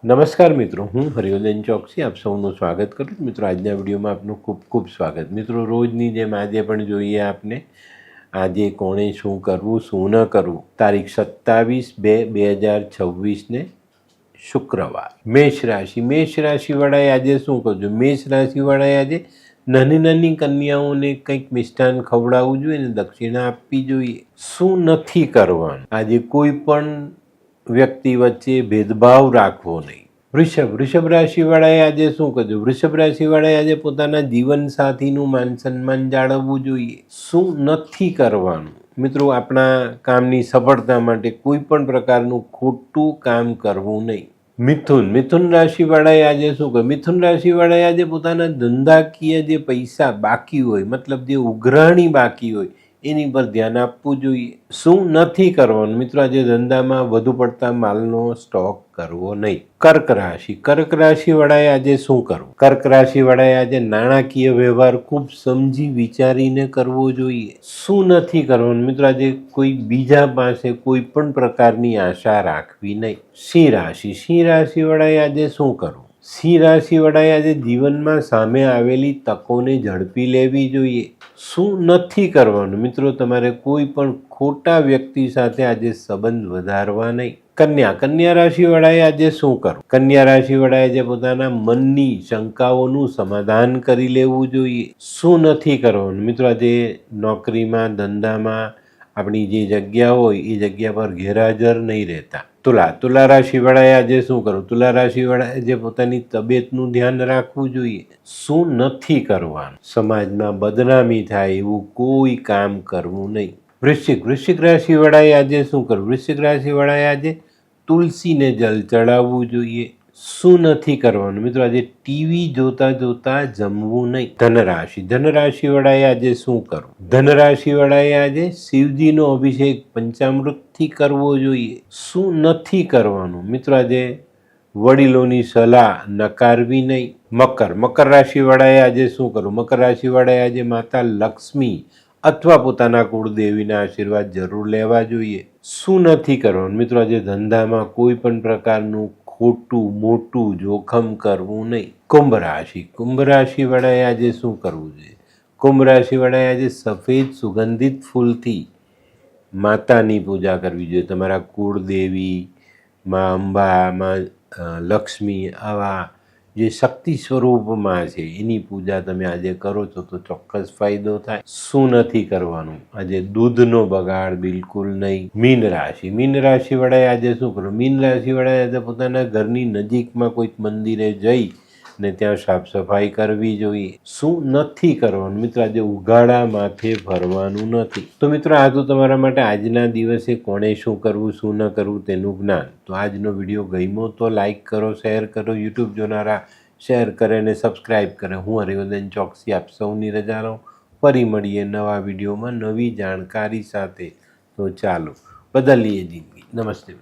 નમસ્કાર મિત્રો, હું હરિવર્ધન ચોકસી આપ સૌનું સ્વાગત કરું છું. મિત્રો, આજના વિડીયોમાં આપનું ખૂબ ખૂબ સ્વાગત. મિત્રો, રોજની જેમ આજે પણ જોઈએ આપને આજે કોણે શું કરવું શું ન કરવું. તારીખ 27/2/2026 શુક્રવાર. મેષ રાશિવાળાએ આજે શું કરજો? મેષ રાશિવાળાએ આજે નાની નાની કન્યાઓને કંઈક મિષ્ટાન ખવડાવવું જોઈએ ને દક્ષિણા આપવી જોઈએ. શું નથી કરવાનું? આજે કોઈ પણ વ્યક્તિ વચ્ચે ભેદભાવ રાખવો નહીં. વૃષભ રાશિવાળાએ આજે શું કરજો? વૃષભ રાશિવાળાએ આજે પોતાના જીવનસાથીનું માન સન્માન જાળવવું જોઈએ. શું નથી કરવાનું? મિત્રો, આપણા કામની સફળતા માટે કોઈ પણ પ્રકારનું ખોટું કામ કરવું નહીં. મિથુન રાશિવાળાએ આજે શું કરવું? મિથુન રાશિવાળાએ આજે પોતાના ધંધાકીય જે પૈસા બાકી હોય, મતલબ જે ઉઘરાણી બાકી હોય એની પર ધ્યાન આપવું જોઈએ. શું નથી કરવાનું? મિત્રો, આજે ધંધામાં વધુ પડતા માલનો સ્ટોક કરવો નહીં. કર્ક રાશિવાળાએ આજે શું કરવું? કર્ક રાશિવાળાએ આજે નાણાકીય વ્યવહાર ખૂબ સમજી વિચારીને કરવો જોઈએ. શું નથી કરવાનું? મિત્રો, આજે કોઈ બીજા પાસે કોઈ પણ પ્રકારની આશા રાખવી નહીં. સિંહ રાશિવાળાએ આજે શું કરવું? સિંહ રાશિવાળાએ આજે જીવનમાં સામે આવેલી તકોને ઝડપી લેવી જોઈએ. શું નથી કરવાનું? મિત્રો, તમારે કોઈ પણ ખોટા વ્યક્તિ સાથે આજે સંબંધ વધારવા નહીં. કન્યા રાશિવાળાએ આજે શું કરવું? કન્યા રાશિવાળાએ આજે પોતાના મનની શંકાઓનું સમાધાન કરી લેવું જોઈએ. શું નથી કરવાનું? મિત્રો, આજે નોકરીમાં ધંધામાં આપણી જે જગ્યા હોય એ જગ્યા પર ગેરહાજર નહીં રહેતા. તુલા રાશિવાળાએ આજે શું કરવું? તુલા રાશિવાળાએ આજે પોતાની તબિયતનું ધ્યાન રાખવું જોઈએ. શું નથી કરવાનું? સમાજમાં બદનામી થાય એવું કોઈ કામ કરવું નહીં. વૃશ્ચિક રાશિવાળાએ આજે શું કરવું? વૃશ્ચિક રાશિવાળાએ આજે તુલસીને જલ ચડાવવું જોઈએ. શું નથી કરવાનું? મિત્રો, આજે ટીવી જોતા જમવું નહીં. ધનરાશિવાળાએ આજે શું કરવું? ધનરાશિવાળાએ આજે શિવજીનો અભિષેક પંચામૃતથી કરવો જોઈએ. શું નથી કરવાનું? મિત્રો, આજે વડીલોની સલાહ નકારવી નહીં. મકર રાશિવાળાએ આજે શું કરવું? મકર રાશિવાળાએ આજે માતા લક્ષ્મી અથવા પોતાના કુળદેવીના આશીર્વાદ જરૂર લેવા જોઈએ. શું નથી કરવાનું? મિત્રો, આજે ધંધામાં કોઈ પણ પ્રકારનું ખોટું મોટું જોખમ કરવું નહીં. કુંભ રાશિવાળાએ આજે શું કરવું જોઈએ? કુંભ રાશિવાળાએ આજે સફેદ સુગંધિત ફૂલથી માતાની પૂજા કરવી જોઈએ. તમારા કુળદેવી, મા અંબા, મા લક્ષ્મી, આવા જે શક્તિ સ્વરૂપમાં છે એની પૂજા તમે આજે કરો છો તો ચોક્કસ ફાયદો થાય. શું નથી કરવાનું? આજે દૂધનો બગાડ બિલકુલ નહીં. મીન રાશિવાળાએ આજે શું કરવું? મીન રાશિવાળાએ આજે પોતાના ઘરની નજીકમાં કોઈક મંદિરે જઈ ને ત્યાં સાફ સફાઈ કરવી જોઈએ. શું નથી કરવાનું? મિત્રો, આજે ઉઘાડા માથે ફરવાનું નથી. તો મિત્રો, આ તો તમારા માટે આજના દિવસે કોણે શું કરવું શું ન કરવું તેનું જ્ઞાન. તો આજનો વિડીયો ગમ્યો તો લાઈક કરો, શેર કરો. યુટ્યુબ જોનારા શેર કરે અને સબસ્ક્રાઈબ કરે. હું હરિવર્ધન ચોકસી આપ સૌની રજા લઉં. ફરી મળીએ નવા વિડીયોમાં નવી જાણકારી સાથે. તો ચાલો બદલીએ જિંદગી. નમસ્તે.